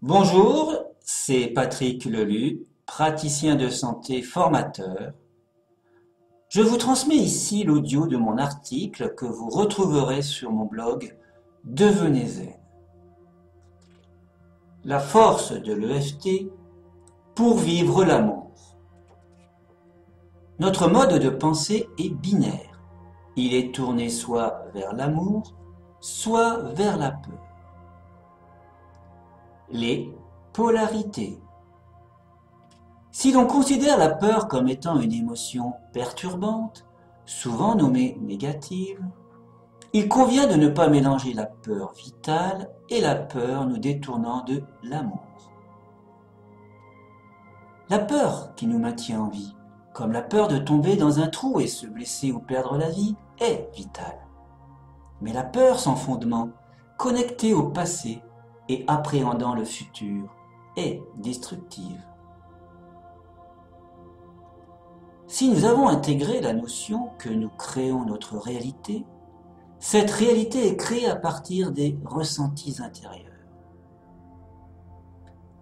Bonjour, c'est Patrick Lelu, praticien de santé formateur. Je vous transmets ici l'audio de mon article que vous retrouverez sur mon blog Devenez Zen. La force de l'EFT pour vivre l'amour. Notre mode de pensée est binaire. Il est tourné soit vers l'amour, soit vers la peur. Les polarités. Si l'on considère la peur comme étant une émotion perturbante, souvent nommée négative, il convient de ne pas mélanger la peur vitale et la peur nous détournant de l'amour. La peur qui nous maintient en vie, comme la peur de tomber dans un trou et se blesser ou perdre la vie, est vitale. Mais la peur sans fondement, connectée au passé et appréhendant le futur, est destructive. Si nous avons intégré la notion que nous créons notre réalité, cette réalité est créée à partir des ressentis intérieurs.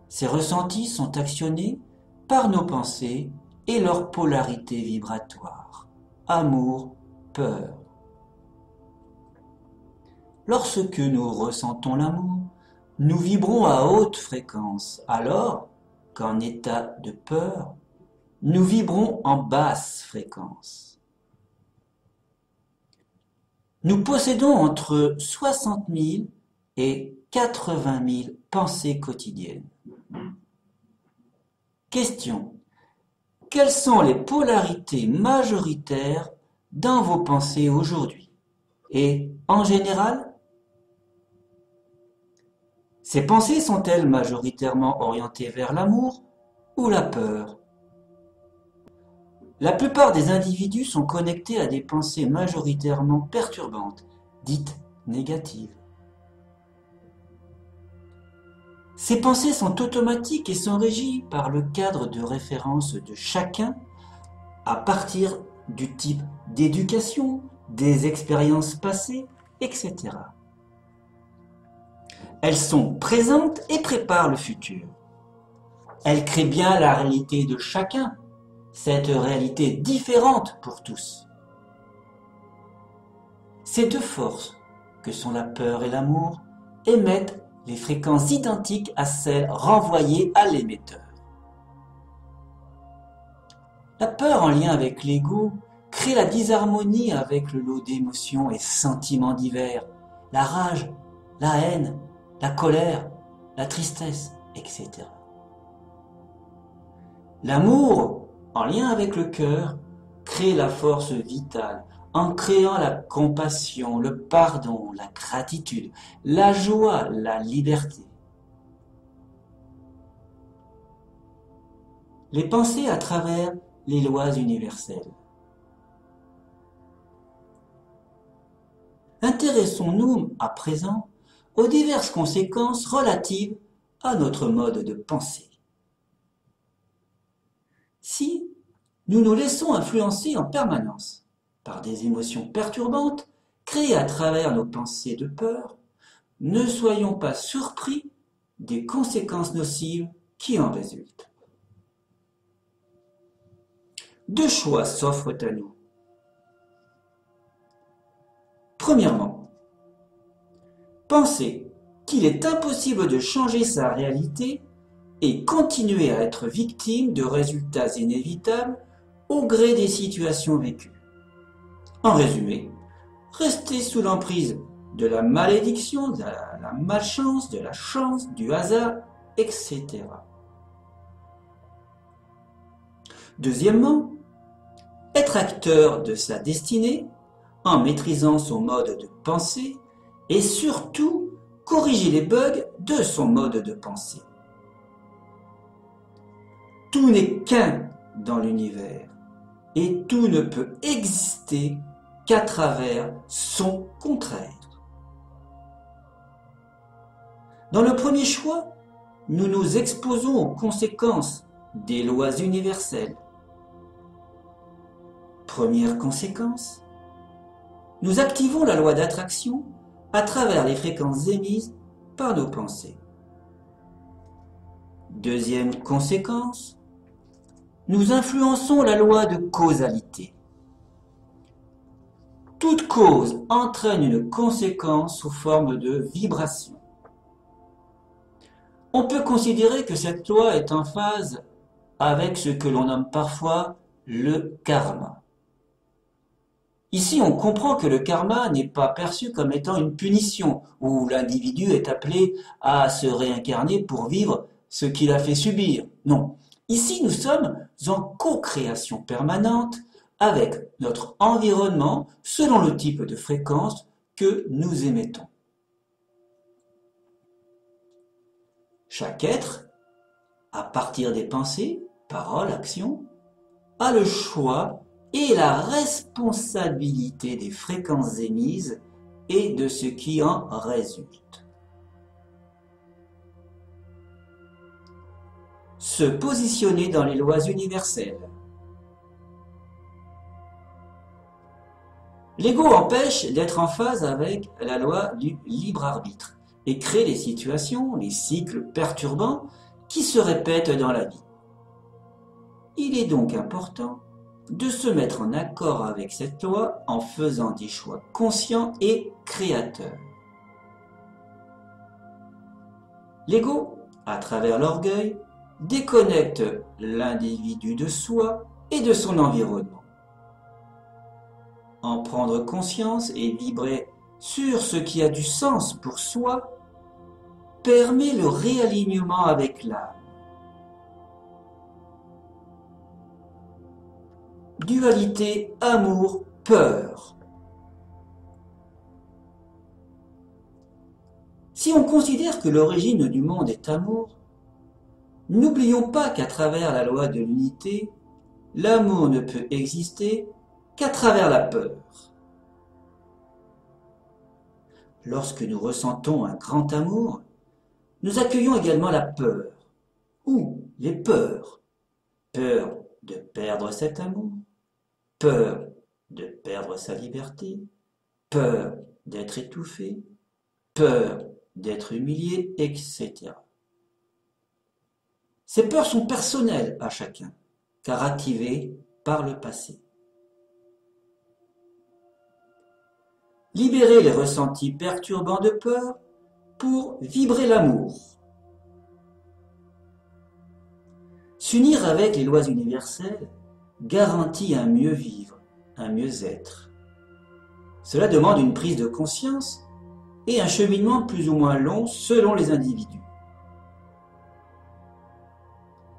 Ces ressentis sont actionnés par nos pensées et leur polarité vibratoire, amour, peur. Lorsque nous ressentons l'amour, nous vibrons à haute fréquence, alors qu'en état de peur, nous vibrons en basse fréquence. Nous possédons entre 60 000 et 80 000 pensées quotidiennes. Question. Quelles sont les polarités majoritaires dans vos pensées aujourd'hui? Et en général, ces pensées sont-elles majoritairement orientées vers l'amour ou la peur? La plupart des individus sont connectés à des pensées majoritairement perturbantes, dites négatives. Ces pensées sont automatiques et sont régies par le cadre de référence de chacun à partir du type d'éducation, des expériences passées, etc. Elles sont présentes et préparent le futur. Elles créent bien la réalité de chacun, cette réalité différente pour tous. Ces deux forces, que sont la peur et l'amour, émettent les fréquences identiques à celles renvoyées à l'émetteur. La peur en lien avec l'ego crée la disharmonie avec le lot d'émotions et sentiments divers, la rage, la haine, la colère, la tristesse, etc. L'amour, en lien avec le cœur, crée la force vitale en créant la compassion, le pardon, la gratitude, la joie, la liberté. Les pensées à travers les lois universelles. Intéressons-nous à présent aux diverses conséquences relatives à notre mode de pensée. Si nous nous laissons influencer en permanence par des émotions perturbantes créées à travers nos pensées de peur, ne soyons pas surpris des conséquences nocives qui en résultent. Deux choix s'offrent à nous. Premièrement, penser qu'il est impossible de changer sa réalité et continuer à être victime de résultats inévitables au gré des situations vécues. En résumé, rester sous l'emprise de la malédiction, de la malchance, de la chance, du hasard, etc. Deuxièmement, être acteur de sa destinée en maîtrisant son mode de pensée et surtout corriger les bugs de son mode de pensée. Tout n'est qu'un dans l'univers et tout ne peut exister qu'à travers son contraire. Dans le premier choix, nous nous exposons aux conséquences des lois universelles. Première conséquence, nous activons la loi d'attraction à travers les fréquences émises par nos pensées. Deuxième conséquence, nous influençons la loi de causalité. Toute cause entraîne une conséquence sous forme de vibration. On peut considérer que cette loi est en phase avec ce que l'on nomme parfois le karma. Ici, on comprend que le karma n'est pas perçu comme étant une punition, où l'individu est appelé à se réincarner pour vivre ce qu'il a fait subir. Non. Ici, nous sommes en co-création permanente avec notre environnement selon le type de fréquence que nous émettons. Chaque être, à partir des pensées, paroles, actions, a le choix et la responsabilité des fréquences émises et de ce qui en résulte. Se positionner dans les lois universelles. L'ego empêche d'être en phase avec la loi du libre arbitre et crée les situations, les cycles perturbants qui se répètent dans la vie. Il est donc important de se mettre en accord avec cette loi en faisant des choix conscients et créateurs. L'ego, à travers l'orgueil, déconnecte l'individu de soi et de son environnement. En prendre conscience et vibrer sur ce qui a du sens pour soi permet le réalignement avec l'âme. Dualité amour-peur. Si on considère que l'origine du monde est amour, n'oublions pas qu'à travers la loi de l'unité, l'amour ne peut exister qu'à travers la peur. Lorsque nous ressentons un grand amour, nous accueillons également la peur, ou les peurs. Peur de perdre cet amour, peur de perdre sa liberté, peur d'être étouffé, peur d'être humilié, etc. Ces peurs sont personnelles à chacun, car activées par le passé. Libérer les ressentis perturbants de peur pour vibrer l'amour. S'unir avec les lois universelles garantit un mieux vivre, un mieux-être. Cela demande une prise de conscience et un cheminement plus ou moins long selon les individus.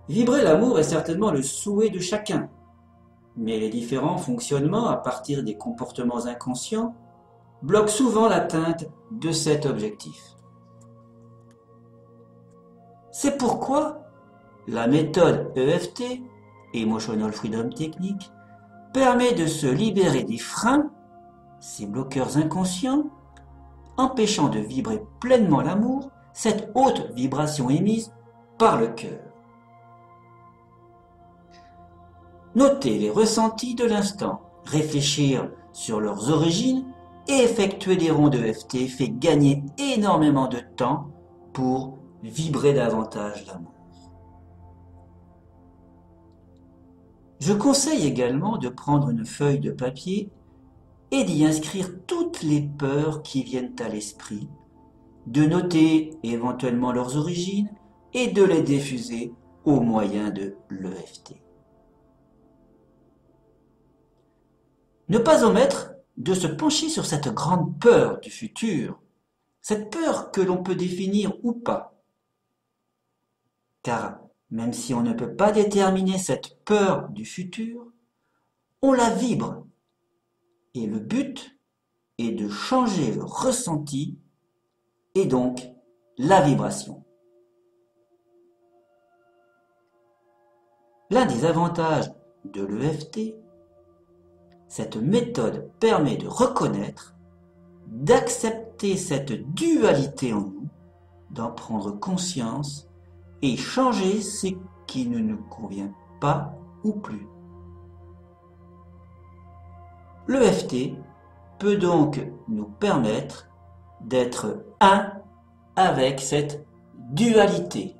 Vibrer l'amour est certainement le souhait de chacun, mais les différents fonctionnements à partir des comportements inconscients bloquent souvent l'atteinte de cet objectif. C'est pourquoi la méthode EFT, Emotional Freedom Technique, permet de se libérer des freins, ces bloqueurs inconscients, empêchant de vibrer pleinement l'amour, cette haute vibration émise par le cœur. Notez les ressentis de l'instant, réfléchir sur leurs origines et effectuer des rondes EFT fait gagner énormément de temps pour vibrer davantage l'amour. Je conseille également de prendre une feuille de papier et d'y inscrire toutes les peurs qui viennent à l'esprit, de noter éventuellement leurs origines et de les diffuser au moyen de l'EFT. Ne pas omettre de se pencher sur cette grande peur du futur, cette peur que l'on peut définir ou pas. Car même si on ne peut pas déterminer cette peur du futur, on la vibre. Et le but est de changer le ressenti et donc la vibration. L'un des avantages de l'EFT, cette méthode permet de reconnaître, d'accepter cette dualité en nous, d'en prendre conscience et changer ce qui ne nous convient pas ou plus. L'EFT peut donc nous permettre d'être un avec cette dualité.